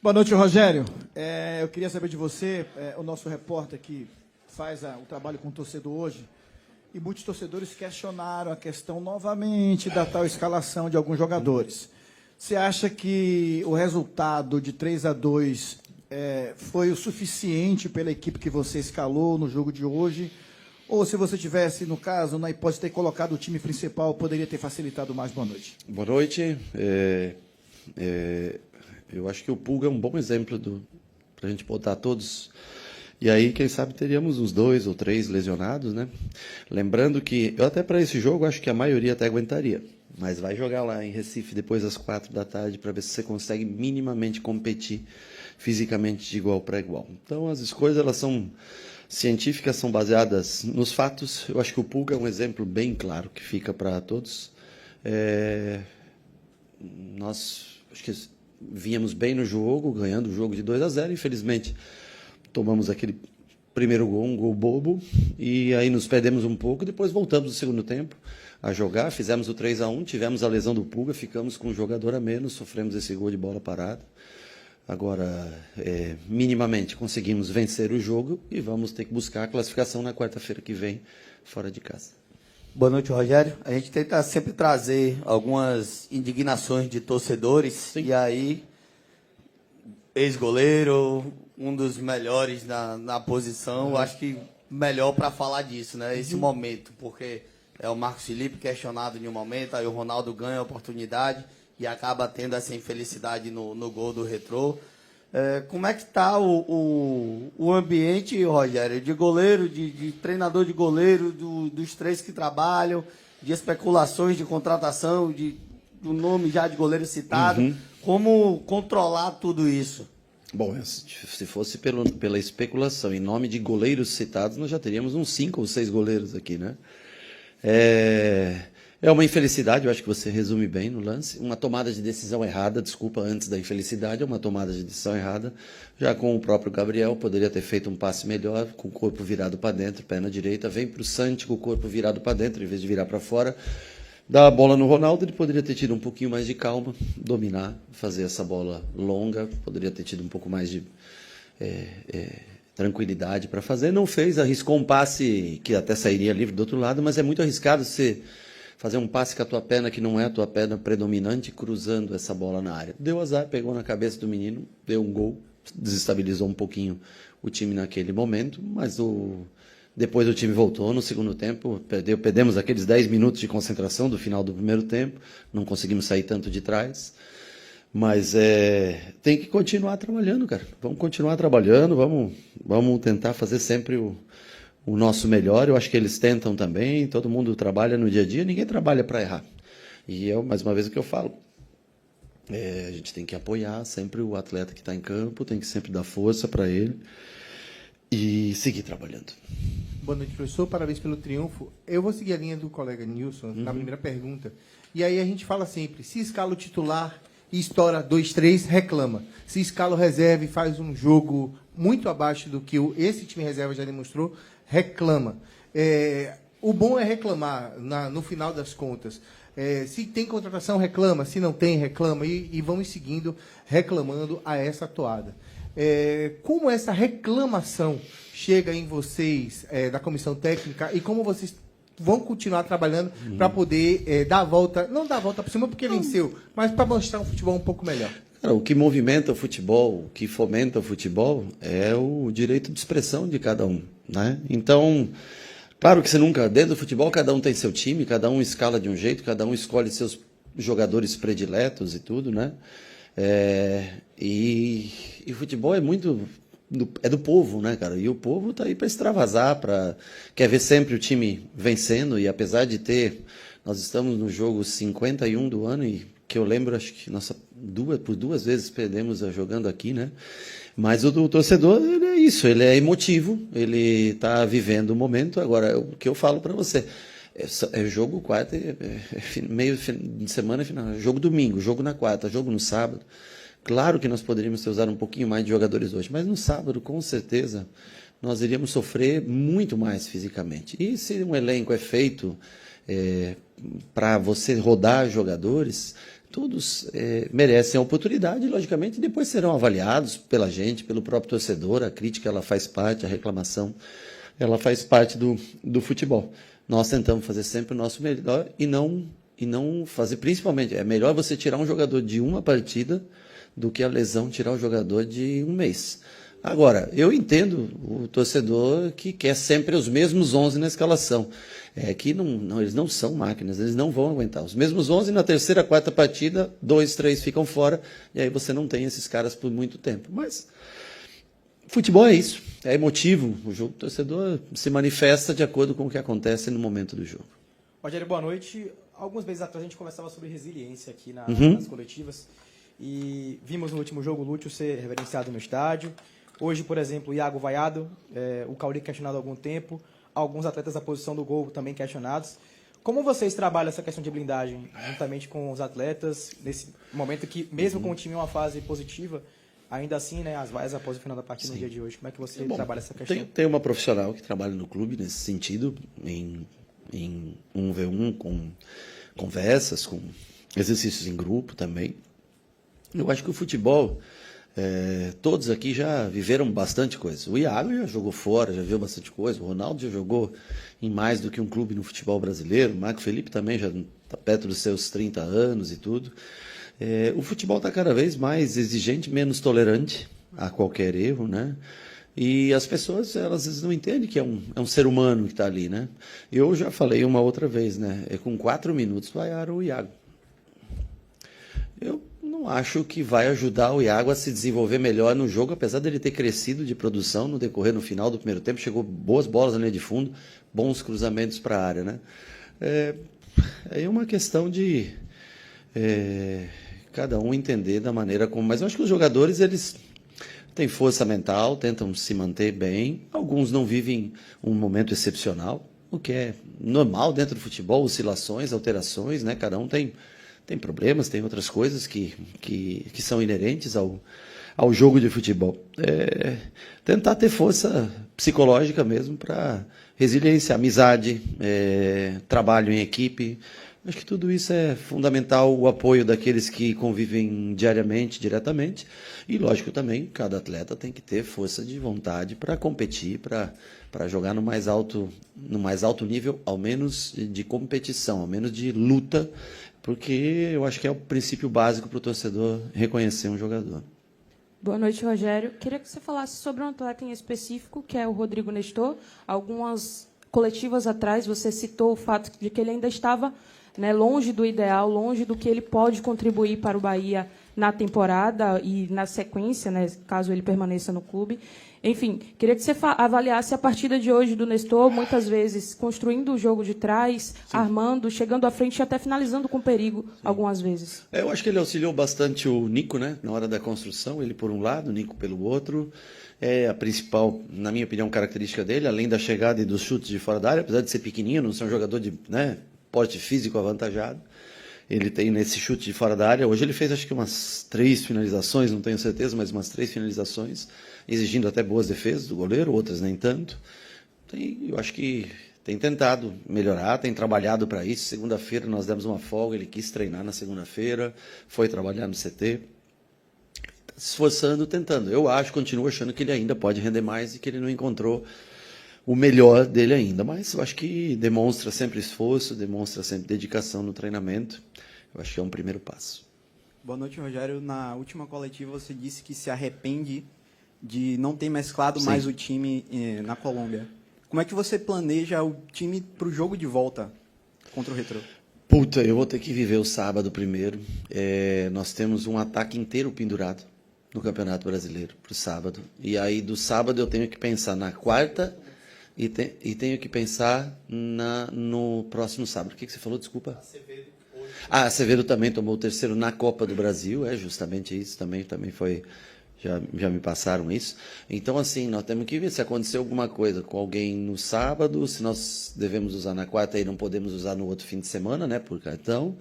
Boa noite, Rogério. Eu queria saber de você, o nosso repórter que faz o trabalho com o torcedor hoje, e muitos torcedores questionaram a questão novamente da tal escalação de alguns jogadores. Você acha que o resultado de 3-2 foi o suficiente pela equipe que você escalou no jogo de hoje? Ou se você tivesse, no caso, na hipótese de ter colocado o time principal, poderia ter facilitado mais? Boa noite. Boa noite. Eu acho que o Pulga é um bom exemplo para a gente botar todos. E aí, quem sabe, teríamos uns 2 ou 3 lesionados, né? Lembrando que, eu até para esse jogo, acho que a maioria até aguentaria. Mas vai jogar lá em Recife depois das 4 da tarde para ver se você consegue minimamente competir fisicamente de igual para igual. Então, as escolhas, elas são científicas, são baseadas nos fatos. Eu acho que o Pulga é um exemplo bem claro que fica para todos. Nós, acho que vínhamos bem no jogo, ganhando o jogo de 2-0, infelizmente tomamos aquele primeiro gol, um gol bobo, e aí nos perdemos um pouco, depois voltamos no segundo tempo a jogar, fizemos o 3-1, tivemos a lesão do Pulga, ficamos com um jogador a menos, sofremos esse gol de bola parada. Agora, minimamente, conseguimos vencer o jogo e vamos ter que buscar a classificação na quarta-feira que vem, fora de casa. Boa noite, Rogério. A gente tenta sempre trazer algumas indignações de torcedores. Sim. E aí, ex-goleiro, um dos melhores na posição, acho que melhor para falar disso, né? Esse momento, porque é o Marcos Felipe questionado em um momento, aí o Ronaldo ganha a oportunidade e acaba tendo essa infelicidade no gol do Retrô. Como é que está o ambiente, Rogério, de goleiro, de treinador de goleiro, dos 3 que trabalham, de especulações de contratação, do nome já de goleiro citado? Uhum. Como controlar tudo isso? Bom, se fosse pela especulação em nome de goleiros citados, nós já teríamos uns 5 ou 6 goleiros aqui, né? É uma infelicidade, eu acho que você resume bem no lance, uma tomada de decisão errada, desculpa, antes da infelicidade, é uma tomada de decisão errada, já com o próprio Gabriel, poderia ter feito um passe melhor, com o corpo virado para dentro, perna direita, vem para o Santi com o corpo virado para dentro, em vez de virar para fora, dá a bola no Ronaldo, ele poderia ter tido um pouquinho mais de calma, dominar, fazer essa bola longa, poderia ter tido um pouco mais de tranquilidade para fazer, não fez, arriscou um passe que até sairia livre do outro lado, mas é muito arriscado você fazer um passe com a tua perna que não é a tua perna predominante, cruzando essa bola na área. Deu azar, pegou na cabeça do menino, deu um gol, desestabilizou um pouquinho o time naquele momento, mas depois o time voltou no segundo tempo, perdemos aqueles 10 minutos de concentração do final do primeiro tempo, não conseguimos sair tanto de trás, mas tem que continuar trabalhando, cara. Vamos continuar trabalhando, vamos tentar fazer sempre o nosso melhor. Eu acho que eles tentam também, todo mundo trabalha no dia a dia, ninguém trabalha para errar. E mais uma vez o que eu falo, a gente tem que apoiar sempre o atleta que está em campo, tem que sempre dar força para ele e seguir trabalhando. Boa noite, professor, parabéns pelo triunfo. Eu vou seguir a linha do colega Nilson na primeira pergunta. E aí a gente fala sempre, se escala o titular e estoura 2-3, reclama. Se escala o reserva e faz um jogo muito abaixo do que esse time reserva já demonstrou, reclama. O bom é reclamar no final das contas. Se tem contratação, reclama. Se não tem, reclama. E vamos seguindo reclamando a essa toada. Como essa reclamação chega em vocês da comissão técnica e como vocês vão continuar trabalhando para poder dar a volta, não dar a volta por cima porque venceu, mas para mostrar um futebol um pouco melhor? O que movimenta o futebol, o que fomenta o futebol é o direito de expressão de cada um, né? Então, claro que você nunca, dentro do futebol, cada um tem seu time, cada um escala de um jeito, cada um escolhe seus jogadores prediletos e tudo, né? E futebol é muito do povo, né, cara? E o povo tá aí para extravasar, quer ver sempre o time vencendo, e apesar de nós estamos no jogo 51 do ano, e que eu lembro, acho que por 2 vezes perdemos jogando aqui, né? Mas o torcedor, ele é isso, ele é emotivo, ele está vivendo o momento. Agora, o que eu falo para você, jogo quarta, meio de semana, final, jogo domingo, jogo na quarta, jogo no sábado. Claro que nós poderíamos ter usado um pouquinho mais de jogadores hoje, mas no sábado, com certeza, nós iríamos sofrer muito mais fisicamente. E se um elenco é feito para você rodar jogadores, todos merecem a oportunidade e, logicamente, depois serão avaliados pela gente, pelo próprio torcedor. A crítica ela faz parte, a reclamação ela faz parte do futebol. Nós tentamos fazer sempre o nosso melhor e não fazer, principalmente, é melhor você tirar um jogador de uma partida do que a lesão tirar o jogador de um mês. Agora, eu entendo o torcedor que quer sempre os mesmos 11 na escalação. É que eles não são máquinas, eles não vão aguentar. Os mesmos 11 na terceira, quarta partida, 2, 3 ficam fora, e aí você não tem esses caras por muito tempo. Mas futebol é isso, é emotivo. O jogo do torcedor se manifesta de acordo com o que acontece no momento do jogo. Rogério, boa noite. Alguns meses atrás a gente conversava sobre resiliência aqui nas coletivas, e vimos no último jogo o Lúcio ser reverenciado no estádio. Hoje, por exemplo, o Iago vaiado, o Cauri questionado há algum tempo, alguns atletas da posição do gol também questionados. Como vocês trabalham essa questão de blindagem juntamente com os atletas, nesse momento que, mesmo com o time em uma fase positiva, ainda assim, né, as vaias após o final da partida no dia de hoje, como é que você trabalha essa questão? Tem uma profissional que trabalha no clube nesse sentido, em 1v1, com conversas, com exercícios em grupo também. Eu acho que o futebol... todos aqui já viveram bastante coisa. O Iago já jogou fora, já viu bastante coisa. O Ronaldo já jogou em mais do que um clube no futebol brasileiro. O Marco Felipe também já está perto dos seus 30 anos e tudo. O futebol está cada vez mais exigente, menos tolerante a qualquer erro, né? E as pessoas, elas às vezes não entendem que é um ser humano que está ali, né? Eu já falei uma outra vez, né? Com 4 minutos vaiaram o Iago. Eu não acho que vai ajudar o Iago a se desenvolver melhor no jogo, apesar dele ter crescido de produção no decorrer, no final do primeiro tempo, chegou boas bolas na linha de fundo, bons cruzamentos para a área, né? É uma questão de cada um entender da maneira como... Mas eu acho que os jogadores, eles têm força mental, tentam se manter bem, alguns não vivem um momento excepcional, o que é normal dentro do futebol, oscilações, alterações, né? Cada um tem problemas, tem outras coisas que são inerentes ao jogo de futebol. Tentar ter força psicológica mesmo para resiliência, amizade, trabalho em equipe. Acho que tudo isso é fundamental, o apoio daqueles que convivem diariamente, diretamente. E, lógico, também, cada atleta tem que ter força de vontade para competir, para jogar no mais alto nível, ao menos de competição, ao menos de luta, porque eu acho que é o princípio básico para o torcedor reconhecer um jogador. Boa noite, Rogério. Queria que você falasse sobre um atleta em específico, que é o Rodrigo Nestor. Algumas coletivas atrás, você citou o fato de que ele ainda estava, né, longe do ideal, longe do que ele pode contribuir para o Bahia na temporada e na sequência, né, caso ele permaneça no clube. Enfim, queria que você avaliasse a partida de hoje do Nestor, muitas vezes construindo o jogo de trás, sim, armando, chegando à frente e até finalizando com perigo, sim, algumas vezes. Eu acho que ele auxiliou bastante o Nico, né, na hora da construção, ele por um lado, o Nico pelo outro. É a principal, na minha opinião, característica dele, além da chegada e dos chutes de fora da área, apesar de ser pequenininho, não ser um jogador de, né, porte físico avantajado. Ele tem nesse chute de fora da área. Hoje ele fez acho que umas 3 finalizações, não tenho certeza, mas umas 3 finalizações, exigindo até boas defesas do goleiro, outras nem tanto. Eu acho que tem tentado melhorar, tem trabalhado para isso. Segunda-feira nós demos uma folga, ele quis treinar na segunda-feira, foi trabalhar no CT. Está se esforçando, tentando. Eu continuo achando que ele ainda pode render mais e que ele não encontrou o melhor dele ainda, mas eu acho que demonstra sempre esforço, demonstra sempre dedicação no treinamento. Eu acho que é um primeiro passo. Boa noite, Rogério. Na última coletiva você disse que se arrepende de não ter mesclado Sim. mais o time na Colômbia. Como é que você planeja o time para o jogo de volta contra o Retrô? Puta, eu vou ter que viver o sábado primeiro. Nós temos um ataque inteiro pendurado no Campeonato Brasileiro para o sábado. E aí do sábado eu tenho que pensar na quarta e tenho que pensar no próximo sábado. O que você falou? Desculpa. Acevedo também tomou o terceiro na Copa do Brasil, justamente isso, também foi, já me passaram isso. Então, assim, nós temos que ver se aconteceu alguma coisa com alguém no sábado, se nós devemos usar na quarta e não podemos usar no outro fim de semana, né, por cartão.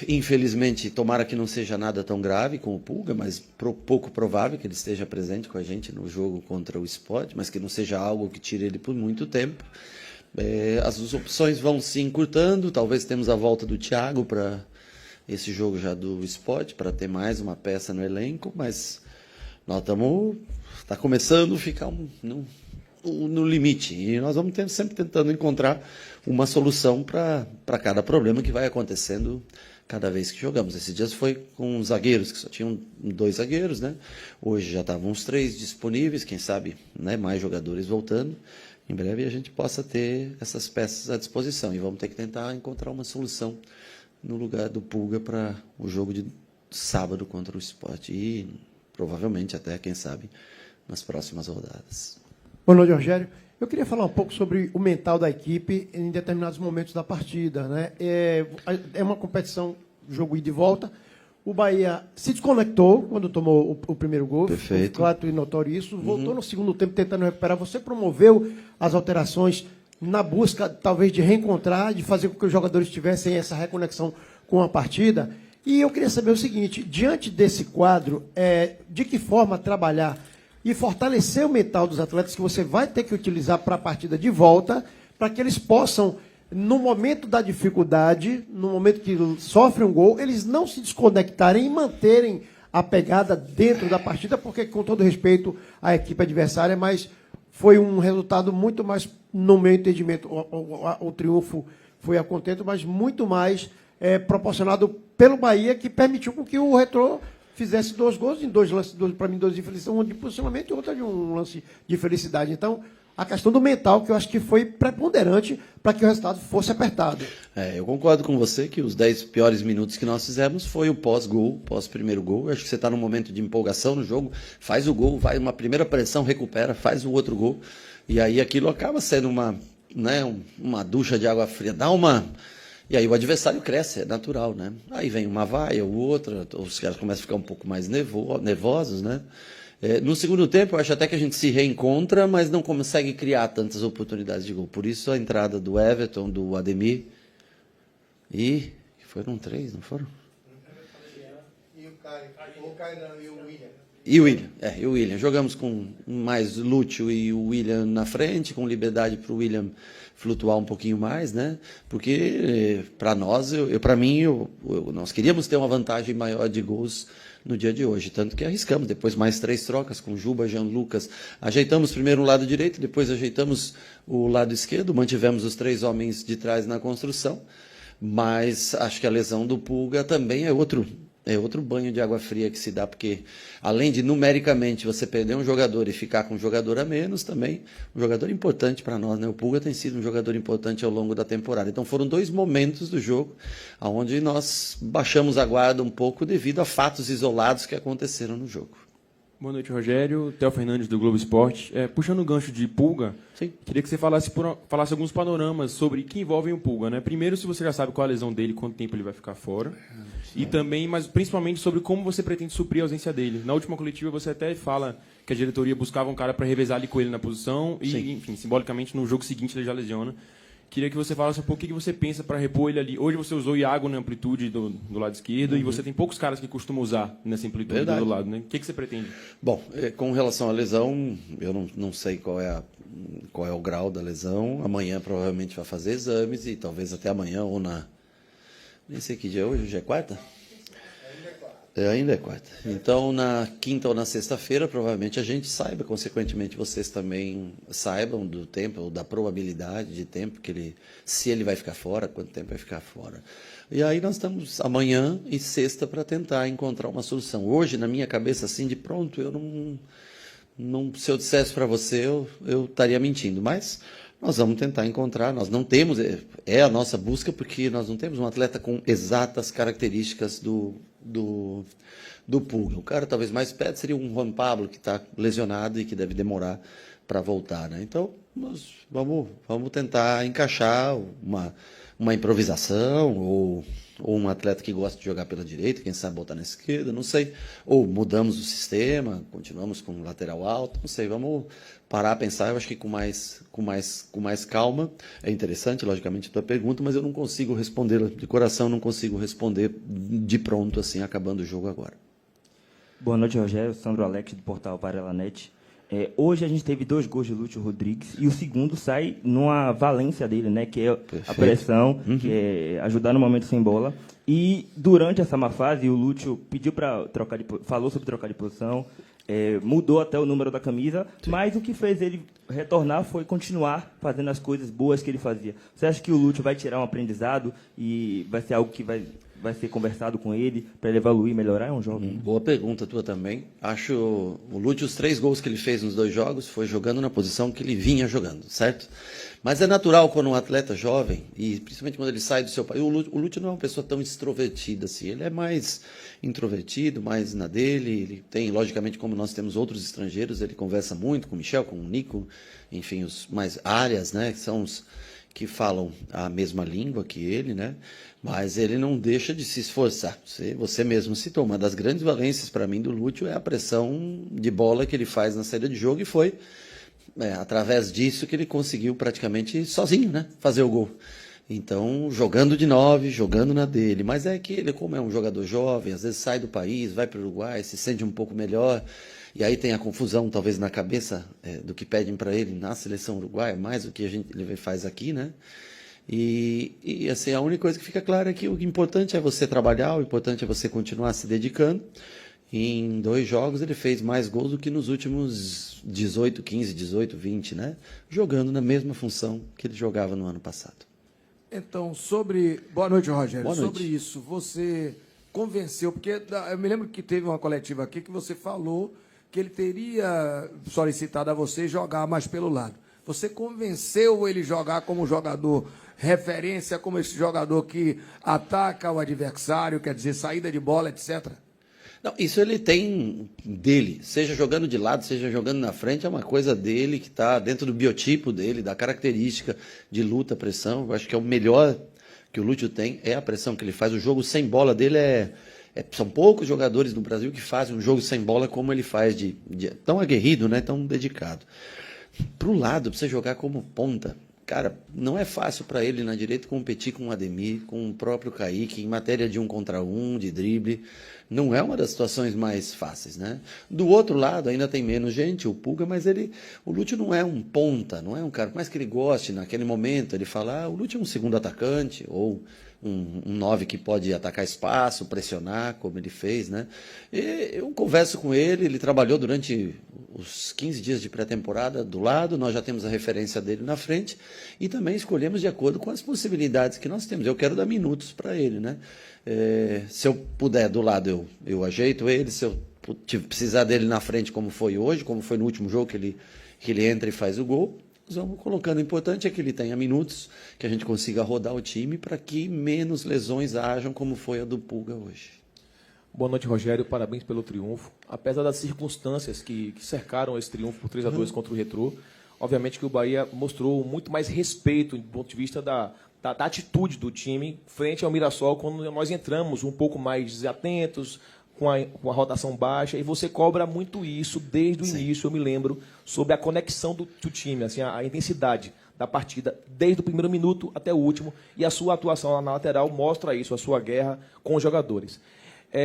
Infelizmente, tomara que não seja nada tão grave com o Pulga, mas pouco provável que ele esteja presente com a gente no jogo contra o Sport, mas que não seja algo que tire ele por muito tempo. As opções vão se encurtando, talvez temos a volta do Thiago para esse jogo já do Sport para ter mais uma peça no elenco, mas nós estamos tá começando a ficar no limite e nós vamos sempre tentando encontrar uma solução para cada problema que vai acontecendo cada vez que jogamos. Esses dias foi com zagueiros, que só tinham 2 zagueiros, né? Hoje já estavam uns 3 disponíveis, quem sabe, né, mais jogadores voltando. Em breve a gente possa ter essas peças à disposição e vamos ter que tentar encontrar uma solução no lugar do Pulga para o jogo de sábado contra o Sport e provavelmente até, quem sabe, nas próximas rodadas. Boa noite, Rogério. Eu queria falar um pouco sobre o mental da equipe em determinados momentos da partida, né? É uma competição, jogo ida e volta. O Bahia se desconectou quando tomou o primeiro gol. Perfeito. Claro e notório isso. Voltou no segundo tempo tentando recuperar. Você promoveu as alterações na busca, talvez, de reencontrar, de fazer com que os jogadores tivessem essa reconexão com a partida. E eu queria saber o seguinte, diante desse quadro, de que forma trabalhar e fortalecer o mental dos atletas que você vai ter que utilizar para a partida de volta, para que eles possam, no momento da dificuldade, no momento que sofrem um gol, eles não se desconectarem e manterem a pegada dentro da partida, porque, com todo respeito à equipe adversária, mas foi um resultado muito mais, no meu entendimento, o triunfo foi a contento, mas muito mais proporcionado pelo Bahia, que permitiu com que o Retrô fizesse 2 gols em 2 lances, para mim, 2 de felicidade, um de posicionamento e outro de um lance de felicidade. Então, a questão do mental, que eu acho que foi preponderante para que o resultado fosse apertado. Eu concordo com você que os 10 piores minutos que nós fizemos foi o pós-gol, pós-primeiro gol. Eu acho que você está num momento de empolgação no jogo, faz o gol, vai uma primeira pressão, recupera, faz o outro gol. E aí aquilo acaba sendo uma ducha de água fria, E aí o adversário cresce, é natural, né? Aí vem uma vaia ou outra, os caras começam a ficar um pouco mais nervosos, né? No segundo tempo, eu acho até que a gente se reencontra, mas não consegue criar tantas oportunidades de gol. Por isso a entrada do Everton, do Ademir, e foram 3, não foram? E o Caio não, e o William. E o William. Jogamos com mais Lúcio e o William na frente, com liberdade para o William flutuar um pouquinho mais, né? Porque para nós, nós queríamos ter uma vantagem maior de gols no dia de hoje, tanto que arriscamos, depois mais 3 trocas com Juba, Jean Lucas, ajeitamos primeiro o lado direito, depois ajeitamos o lado esquerdo, mantivemos os 3 homens de trás na construção, mas acho que a lesão do Pulga também é outro banho de água fria que se dá, porque além de numericamente você perder um jogador e ficar com um jogador a menos, também um jogador importante para nós, né? O Pulga tem sido um jogador importante ao longo da temporada. Então foram 2 momentos do jogo onde nós baixamos a guarda um pouco devido a fatos isolados que aconteceram no jogo. Boa noite, Rogério. Theo Fernandes, do Globo Esporte. Puxando o gancho de Pulga, Sim. Queria que você falasse alguns panoramas sobre que envolvem o Pulga, né? Primeiro, se você já sabe qual a lesão dele, quanto tempo ele vai ficar fora. E também, mas principalmente, sobre como você pretende suprir a ausência dele. Na última coletiva, você até fala que a diretoria buscava um cara para revezar ali com ele na posição e, Sim. enfim, simbolicamente, no jogo seguinte ele já lesiona. Queria que você falasse um pouco o que você pensa para repor ele ali. Hoje você usou o Iago na amplitude do lado esquerdo e você tem poucos caras que costumam usar nessa amplitude do outro lado, né? O que você pretende? Bom, com relação à lesão, eu não sei qual é o grau da lesão. Amanhã provavelmente vai fazer exames e talvez até amanhã ou nem sei que dia é hoje é quarta? Ainda é quarta. Então, na quinta ou na sexta-feira, provavelmente a gente saiba, consequentemente vocês também saibam do tempo, ou da probabilidade de tempo se ele vai ficar fora, quanto tempo vai ficar fora. E aí nós estamos amanhã e sexta para tentar encontrar uma solução. Hoje, na minha cabeça, assim, de pronto, eu não se eu dissesse para você, eu estaria mentindo, mas nós vamos tentar encontrar, nós não temos, é a nossa busca, porque nós não temos um atleta com exatas características do Pulga. O cara talvez mais perto seria um Juan Pablo, que está lesionado e que deve demorar para voltar, né? Então, nós vamos tentar encaixar uma improvisação ou um atleta que gosta de jogar pela direita, quem sabe botar na esquerda, não sei. Ou mudamos o sistema, continuamos com lateral alto, não sei. Vamos parar a pensar, eu acho que com mais calma. É interessante, logicamente, a tua pergunta, mas eu não consigo responder de coração, não consigo responder de pronto, assim, acabando o jogo agora. Boa noite, Rogério. Sandro Alex, do portal Varela Net. Hoje a gente teve 2 gols de Lúcio Rodrigues e o segundo sai numa valência dele, né? Que é a pressão, que é ajudar no momento sem bola. E durante essa má fase, o Lúcio pediu para falou sobre trocar de posição, mudou até o número da camisa, mas o que fez ele retornar foi continuar fazendo as coisas boas que ele fazia. Você acha que o Lúcio vai tirar um aprendizado e vai ser algo que vai ser conversado com ele para ele evoluir e melhorar? É um jovem. Boa pergunta tua também. Acho o Lúcio, os 3 gols que ele fez nos 2 jogos foi jogando na posição que ele vinha jogando, certo? Mas é natural quando um atleta jovem, e principalmente quando ele sai do seu país, o Lúcio não é uma pessoa tão extrovertida assim, ele é mais introvertido, mais na dele, ele tem, logicamente, como nós temos outros estrangeiros, ele conversa muito com o Michel, com o Nico, enfim, os mais áreas, né, que são os que falam a mesma língua que ele, né? Mas ele não deixa de se esforçar. Você mesmo citou, uma das grandes valências para mim do Lúcio é a pressão de bola que ele faz na saída de jogo, e foi através disso que ele conseguiu praticamente sozinho, né, fazer o gol. Então, jogando de 9, jogando na dele. Mas é que ele, como é um jogador jovem, às vezes sai do país, vai para o Uruguai, se sente um pouco melhor, e aí tem a confusão, talvez, na cabeça do que pedem para ele na seleção uruguaia, mais do que ele faz aqui, né? E assim, a única coisa que fica clara é que o importante é você trabalhar, o importante é você continuar se dedicando. Em 2 jogos ele fez mais gols do que nos últimos 18, 15, 18, 20, né? Jogando na mesma função que ele jogava no ano passado. Então, Boa noite, Rogério. Boa noite. Sobre isso, você convenceu, porque eu me lembro que teve uma coletiva aqui que você falou que ele teria solicitado a você jogar mais pelo lado. Você convenceu ele jogar como jogador referência, como esse jogador que ataca o adversário, quer dizer, saída de bola, etc.? Não, isso ele tem dele, seja jogando de lado, seja jogando na frente, é uma coisa dele que está dentro do biotipo dele, da característica de luta, pressão. Eu acho que é o melhor que o Lúcio tem, é a pressão que ele faz. O jogo sem bola dele são poucos jogadores no Brasil que fazem um jogo sem bola como ele faz, tão aguerrido, né, tão dedicado. Para o lado, para você jogar como ponta, cara, não é fácil para ele na direita competir com o Ademir, com o próprio Kaique, em matéria de 1 contra 1, de drible. Não é uma das situações mais fáceis, né? Do outro lado, ainda tem menos gente, o Pulga, mas o Lúcio não é um ponta, não é um cara, por mais que ele goste, naquele momento, ele fala, o Lúcio é um segundo atacante, ou um 9 que pode atacar espaço, pressionar, como ele fez, né? E eu converso com ele trabalhou durante os 15 dias de pré-temporada do lado, nós já temos a referência dele na frente, e também escolhemos de acordo com as possibilidades que nós temos. Eu quero dar minutos para ele, né? Se eu puder do lado, eu ajeito ele, se eu precisar dele na frente, como foi hoje, como foi no último jogo que ele entra e faz o gol, nós vamos colocando. O importante é que ele tenha minutos, que a gente consiga rodar o time para que menos lesões hajam, como foi a do Pulga hoje. Boa noite, Rogério. Parabéns pelo triunfo. Apesar das circunstâncias que cercaram esse triunfo por 3-2 contra o Retrô, obviamente que o Bahia mostrou muito mais respeito do ponto de vista da atitude do time frente ao Mirassol, quando nós entramos um pouco mais desatentos, com a rotação baixa, e você cobra muito isso desde o início. Eu me lembro sobre a conexão do time, assim, a intensidade da partida, desde o primeiro minuto até o último, e a sua atuação lá na lateral mostra isso, a sua guerra com os jogadores.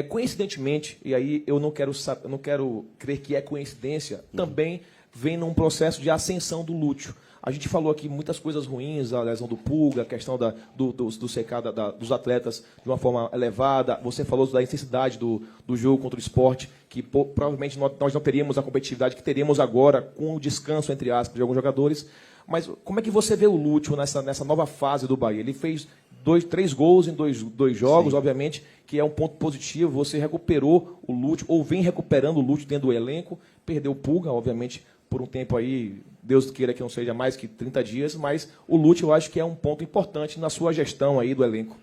Coincidentemente, e aí eu não quero crer que é coincidência, também vem num processo de ascensão do Lúcio. A gente falou aqui muitas coisas ruins, a lesão do Pulga, a questão do secar dos atletas de uma forma elevada. Você falou da intensidade do jogo contra o Sport, que provavelmente nós não teríamos a competitividade que teríamos agora, com o descanso, entre aspas, de alguns jogadores. Mas como é que você vê o Lúcio nessa nova fase do Bahia? Ele fez 3 gols em dois jogos, sim, obviamente, que é um ponto positivo. Você recuperou o Lúcio, ou vem recuperando o Lúcio dentro do elenco. Perdeu o Pulga, obviamente, por um tempo aí, Deus queira que não seja mais que 30 dias, mas o Lúcio eu acho que é um ponto importante na sua gestão aí do elenco.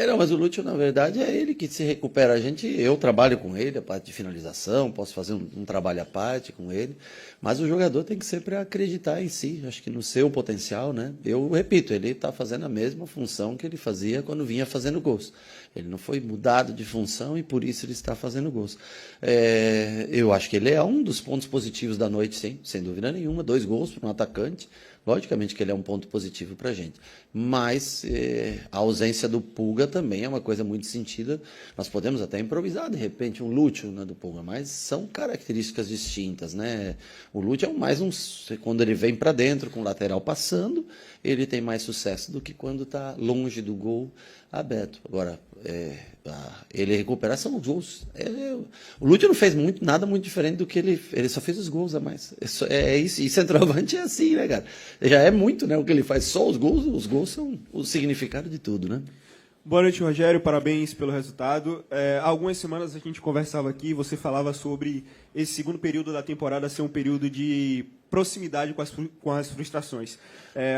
Não, mas o Lúcio, na verdade, é ele que se recupera. Eu trabalho com ele, a parte de finalização, posso fazer um trabalho à parte com ele, mas o jogador tem que sempre acreditar em si, acho que no seu potencial, né? Eu repito, ele está fazendo a mesma função que ele fazia quando vinha fazendo gols. Ele não foi mudado de função e por isso ele está fazendo gols. Eu acho que ele é um dos pontos positivos da noite, sim, sem dúvida nenhuma. 2 gols para um atacante, Logicamente que ele é um ponto positivo para a gente. Mas a ausência do Pulga também é uma coisa muito sentida. Nós podemos até improvisar, de repente, um Lúcio, né, do Pulga, mas são características distintas, né? O Lúcio é mais quando ele vem para dentro, com o lateral passando, ele tem mais sucesso do que quando está longe do gol aberto. Agora, ele recupera são os gols. O Lúcio não fez nada muito diferente do que ele só fez os gols a mais. Isso, e centroavante é assim, né, cara? Já é muito, né, o que ele faz. Só os gols são o significado de tudo, né? Boa noite, Rogério. Parabéns pelo resultado. Há algumas semanas a gente conversava aqui, você falava sobre esse segundo período da temporada ser um período de proximidade com as frustrações.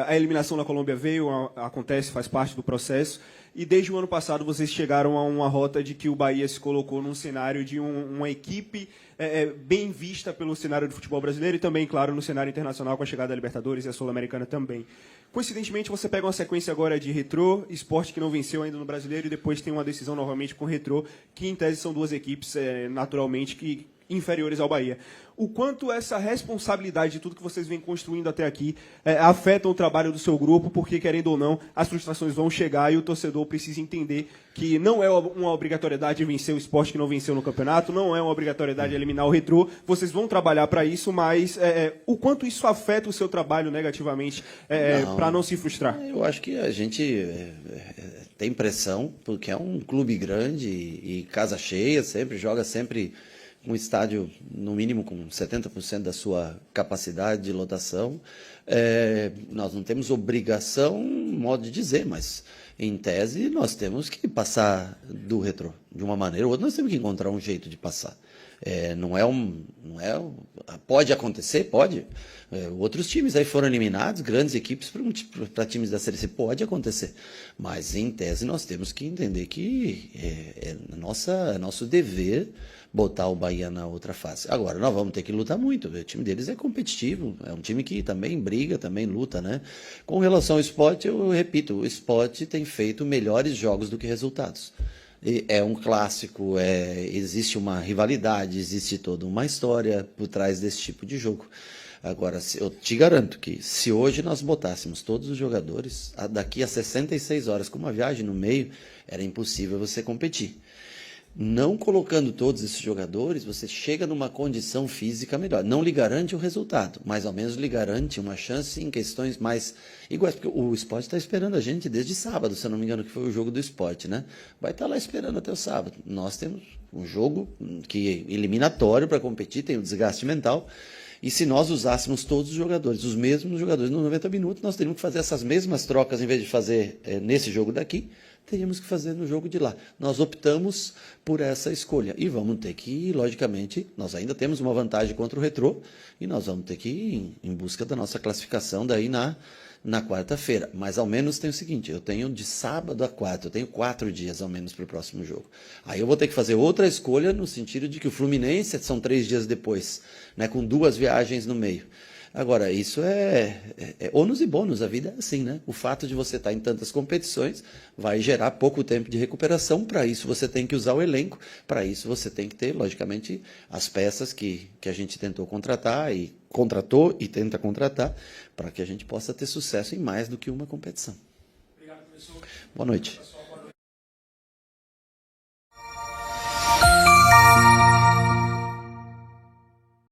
A eliminação da Colômbia veio, acontece, faz parte do processo. E desde o ano passado vocês chegaram a uma rota de que o Bahia se colocou num cenário de uma equipe bem vista pelo cenário do futebol brasileiro e também, claro, no cenário internacional com a chegada da Libertadores e a Sul-Americana também. Coincidentemente, você pega uma sequência agora de Retrô, Sport que não venceu ainda no Brasileiro e depois tem uma decisão novamente com Retrô, que em tese são duas equipes naturalmente inferiores ao Bahia. O quanto essa responsabilidade de tudo que vocês vêm construindo até aqui afeta o trabalho do seu grupo, porque, querendo ou não, as frustrações vão chegar e o torcedor precisa entender que não é uma obrigatoriedade vencer o Sport que não venceu no campeonato, não é uma obrigatoriedade eliminar o Retrô, vocês vão trabalhar para isso, mas o quanto isso afeta o seu trabalho negativamente para não se frustrar? Eu acho que a gente tem pressão, porque é um clube grande e casa cheia, joga sempre um estádio, no mínimo, com 70% da sua capacidade de lotação. Nós não temos obrigação, modo de dizer, mas, em tese, nós temos que passar do Retrô. De uma maneira ou outra, nós temos que encontrar um jeito de passar. Pode acontecer? Pode. Outros times aí foram eliminados, grandes equipes para times da Série C, pode acontecer. Mas, em tese, nós temos que entender que é nosso dever botar o Bahia na outra fase. Agora, nós vamos ter que lutar muito. O time deles é competitivo, é um time que também briga, também luta, né? Com relação ao Sport, eu repito, o Sport tem feito melhores jogos do que resultados. É um clássico, existe uma rivalidade, existe toda uma história por trás desse tipo de jogo. Agora, eu te garanto que se hoje nós botássemos todos os jogadores, daqui a 66 horas, com uma viagem no meio, era impossível você competir. Não colocando todos esses jogadores, você chega numa condição física melhor. Não lhe garante o resultado, mas ao menos lhe garante uma chance em questões mais iguais. Porque o Sport está esperando a gente desde sábado, se eu não me engano, que foi o jogo do Sport, né? Vai estar lá esperando até o sábado. Nós temos um jogo que é eliminatório para competir, tem um desgaste mental. E se nós usássemos todos os jogadores, os mesmos jogadores, nos 90 minutos, nós teríamos que fazer essas mesmas trocas, em vez de fazer nesse jogo daqui, teríamos que fazer no jogo de lá. Nós optamos por essa escolha. E vamos ter que, logicamente, nós ainda temos uma vantagem contra o Retrô, e nós vamos ter que ir em busca da nossa classificação daí na quarta-feira. Mas ao menos tem o seguinte, eu tenho de sábado a quarta, eu tenho 4 dias ao menos para o próximo jogo. Aí eu vou ter que fazer outra escolha no sentido de que o Fluminense são 3 dias depois, né, com 2 viagens no meio. Agora, isso é ônus e bônus, a vida é assim, né? O fato de você estar em tantas competições vai gerar pouco tempo de recuperação, para isso você tem que usar o elenco, para isso você tem que ter, logicamente, as peças que a gente tentou contratar e contratou e tenta contratar, para que a gente possa ter sucesso em mais do que uma competição. Obrigado, professor. Boa noite.